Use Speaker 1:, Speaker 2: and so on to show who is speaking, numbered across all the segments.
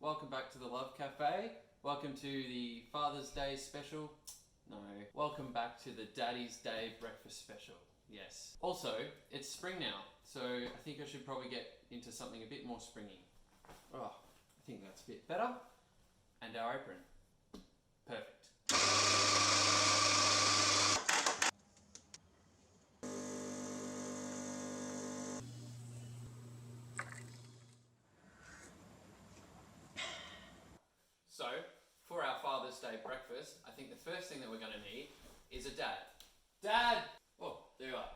Speaker 1: Welcome back to the Love Cafe. Welcome to the Father's Day special. No. Welcome back to the Daddy's Day breakfast special. Yes. Also, it's spring now, so I think I should probably get into something a bit more springy. Oh, I think that's a bit better. And our apron. Perfect. So, for our Father's Day breakfast, I think the first thing that we're going to need is a dad. Dad! Oh, there you are.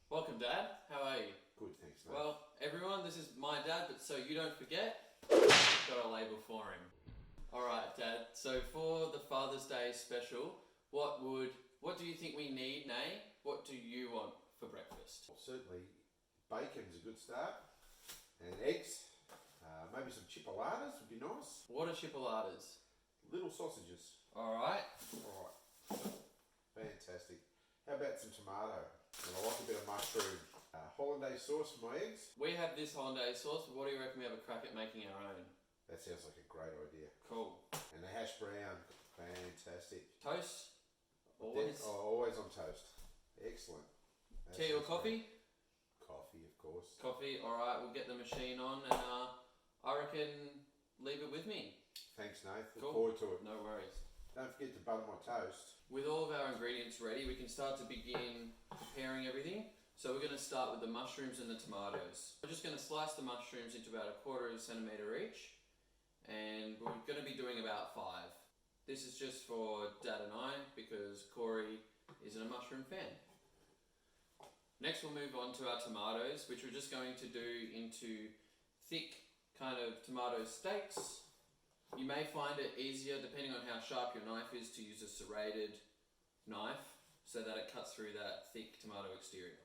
Speaker 1: Welcome, Dad. How are you?
Speaker 2: Good, thanks, mate.
Speaker 1: Well, everyone, this is my dad, but so you don't forget, I've got a label for him. Alright, Dad, so for the Father's Day special, what do you think we need, Nay? What do you want for breakfast?
Speaker 2: Well, certainly, bacon's a good start, and eggs. Maybe some chipolatas would be nice.
Speaker 1: What are chipolatas?
Speaker 2: Little sausages.
Speaker 1: Alright.
Speaker 2: Alright. Fantastic. How about some tomato? And I like a bit of mushroom. Hollandaise sauce for my eggs.
Speaker 1: We have this hollandaise sauce, but what do you reckon we have a crack at making our own?
Speaker 2: That sounds like a great idea.
Speaker 1: Cool.
Speaker 2: And a hash brown. Fantastic.
Speaker 1: Toast? Always?
Speaker 2: Always on toast. Excellent. That
Speaker 1: Tea or
Speaker 2: sounds
Speaker 1: coffee?
Speaker 2: great. Coffee, of course.
Speaker 1: Coffee, alright, we'll get the machine on and I reckon leave it with me.
Speaker 2: Thanks, Nath.
Speaker 1: Cool.
Speaker 2: Look forward to it.
Speaker 1: No worries.
Speaker 2: Don't forget to butter my toast.
Speaker 1: With all of our ingredients ready, we can start to begin preparing everything. So we're going to start with the mushrooms and the tomatoes. We're just going to slice the mushrooms into about 1/4 centimetre each. And we're going to be doing about 5. This is just for Dad and I because Corey isn't a mushroom fan. Next we'll move on to our tomatoes, which we're just going to do into thick kind of tomato steaks. You may find it easier, depending on how sharp your knife is, to use a serrated knife so that it cuts through that thick tomato exterior.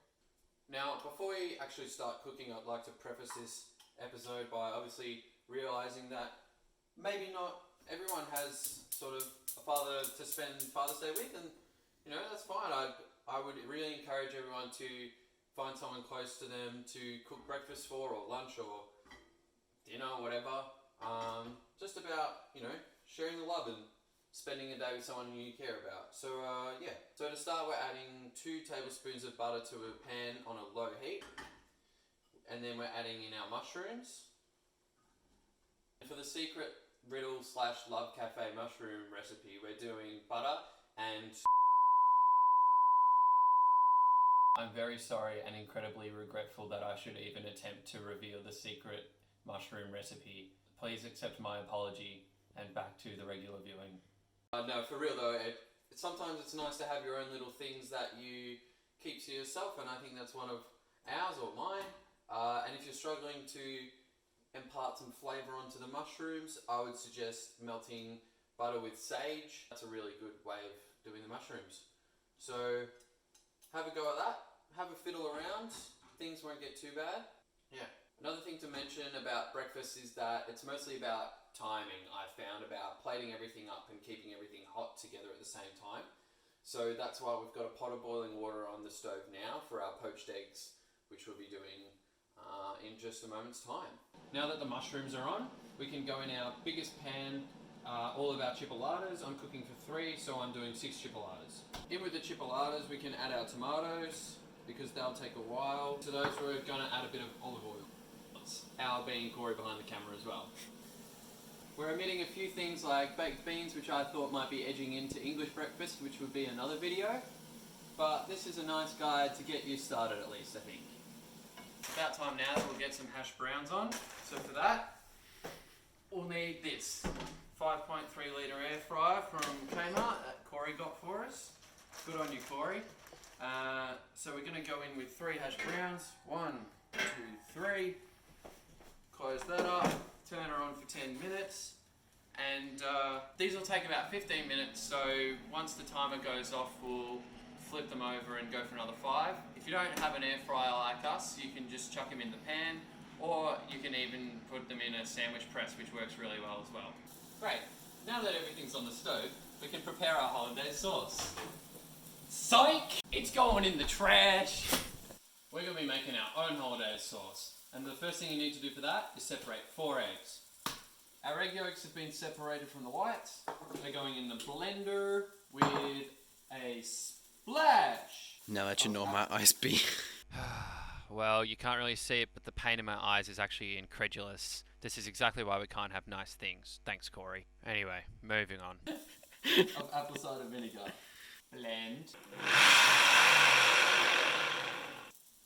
Speaker 1: Now, before we actually start cooking, I'd like to preface this episode by obviously realizing that maybe not everyone has sort of a father to spend Father's Day with, and you know, that's fine. I would really encourage everyone to find someone close to them to cook breakfast for, or lunch, or dinner, or whatever. Just about, you know, sharing the love and spending a day with someone you care about. So yeah. So to start, we're adding 2 tablespoons of butter to a pan on a low heat, and then we're adding in our mushrooms. And for the secret riddle / Love Cafe mushroom recipe, we're doing butter and I'm very sorry and incredibly regretful that I should even attempt to reveal the secret mushroom recipe. Please accept my apology and back to the regular viewing. No, for real though, sometimes it's nice to have your own little things that you keep to yourself, and I think that's one of ours or mine. And if you're struggling to impart some flavour onto the mushrooms, I would suggest melting butter with sage. That's a really good way of doing the mushrooms. So have a go at that. Have a fiddle around. Things won't get too bad. Yeah. Another thing to mention about breakfast is that it's mostly about timing, I've found, about plating everything up and keeping everything hot together at the same time. So that's why we've got a pot of boiling water on the stove now for our poached eggs, which we'll be doing in just a moment's time. Now that the mushrooms are on, we can go in our biggest pan, all of our chipolatas. I'm cooking for 3, so I'm doing 6 chipolatas. In with the chipolatas, we can add our tomatoes, because they'll take a while. To those, we're going to add a bit of olive oil. Our being Corey behind the camera as well. We're omitting a few things like baked beans, which I thought might be edging into English breakfast, which would be another video. But this is a nice guide to get you started at least, I think. About time now that we'll get some hash browns on. So for that, we'll need this 5.3 litre air fryer from Kmart that Corey got for us. Good on you, Corey. So we're going to go in with 3 hash browns. 1, 2, 3. Close that up. Turn her on for 10 minutes. And these will take about 15 minutes. So once the timer goes off, we'll flip them over and go for another 5. If you don't have an air fryer like us, you can just chuck them in the pan, or you can even put them in a sandwich press, which works really well as well. Great. Now that everything's on the stove, we can prepare our hollandaise sauce. Psych! It's going in the trash! We're going to be making our own hollandaise sauce. And the first thing you need to do for that is separate 4 eggs. Our egg yolks have been separated from the whites. They're going in the blender with a splash.
Speaker 3: Now that you know my eyes be.
Speaker 4: Well, you can't really see it, but the pain in my eyes is actually incredulous. This is exactly why we can't have nice things. Thanks, Corey. Anyway, moving on.
Speaker 1: Of apple cider vinegar. Blend.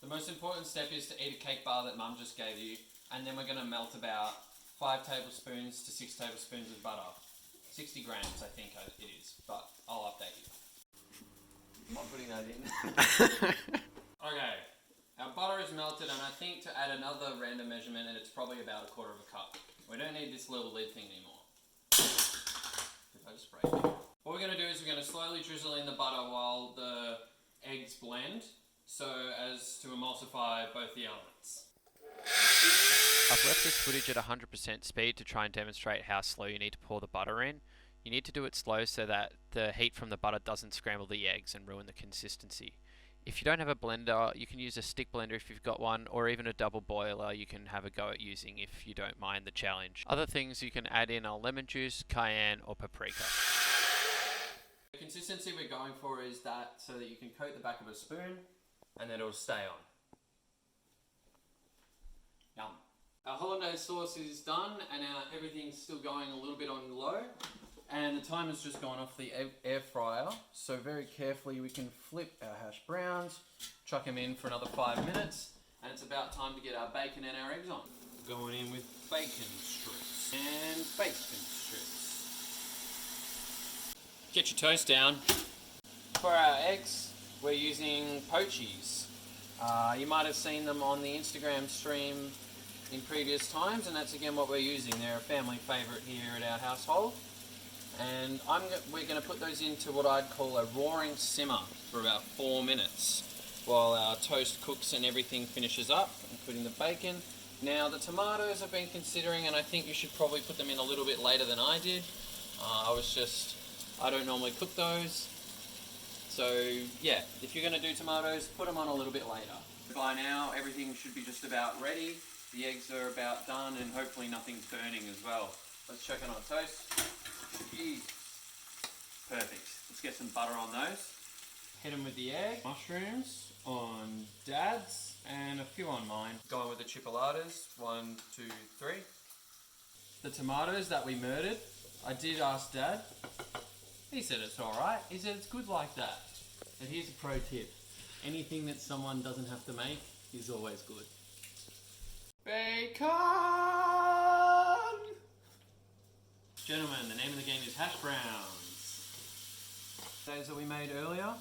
Speaker 1: The most important step is to eat a cake bar that Mum just gave you, and then we're going to melt about 5 tablespoons to 6 tablespoons of butter. 60 grams, I think it is, but I'll update you. I'm putting that in. Okay, our butter is melted, and I think to add another random measurement, and it's probably about 1/4 cup. We don't need this little lid thing anymore. If I just break it. What we're going to do is we're going to slowly drizzle in the butter while the eggs blend, so as to emulsify both the elements.
Speaker 4: I've left this footage at 100% speed to try and demonstrate how slow you need to pour the butter in. You need to do it slow so that the heat from the butter doesn't scramble the eggs and ruin the consistency. If you don't have a blender, you can use a stick blender if you've got one, or even a double boiler you can have a go at using if you don't mind the challenge. Other things you can add in are lemon juice, cayenne, or paprika.
Speaker 1: The consistency we're going for is that so that you can coat the back of a spoon and then it'll stay on. Yum. Our hollandaise sauce is done, and everything's still going a little bit on low, and the timer's just gone off the air fryer, so very carefully we can flip our hash browns, chuck them in for another 5 minutes, and it's about time to get our bacon and our eggs on. Going in with bacon strips and bacon strips. Get your toast down. For our eggs, we're using poachies. You might have seen them on the Instagram stream in previous times, and that's again what we're using. They're a family favourite here at our household, and we're going to put those into what I'd call a roaring simmer for about 4 minutes while our toast cooks and everything finishes up, including the bacon. Now the tomatoes I've been considering, and I think you should probably put them in a little bit later than I did. I don't normally cook those, so yeah, if you're going to do tomatoes, put them on a little bit later. By now everything should be just about ready. The eggs are about done, and hopefully nothing's burning as well. Let's check on our toast. Jeez. Perfect. Let's get some butter on those. Hit them with the egg. Mushrooms on Dad's and a few on mine. Going with the chipolatas. 1, 2, 3. The tomatoes that we murdered, I did ask Dad. He said it's alright. He said it's good like that. And here's a pro tip. Anything that someone doesn't have to make is always good. Bacon! Gentlemen, the name of the game is hash browns. Those that we made earlier.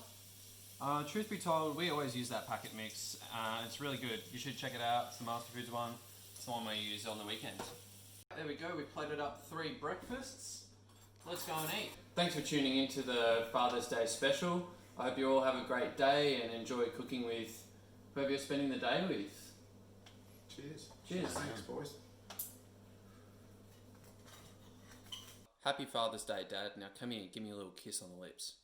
Speaker 1: Truth be told, we always use that packet mix. It's really good. You should check it out. It's the Master Foods one. It's the one we use on the weekends. There we go. We plated up 3 breakfasts. Let's go and eat. Thanks for tuning in to the Father's Day special. I hope you all have a great day and enjoy cooking with whoever you're spending the day with.
Speaker 2: Cheers.
Speaker 1: Cheers.
Speaker 2: Thanks, boys.
Speaker 1: Happy Father's Day, Dad. Now come here, give me a little kiss on the lips.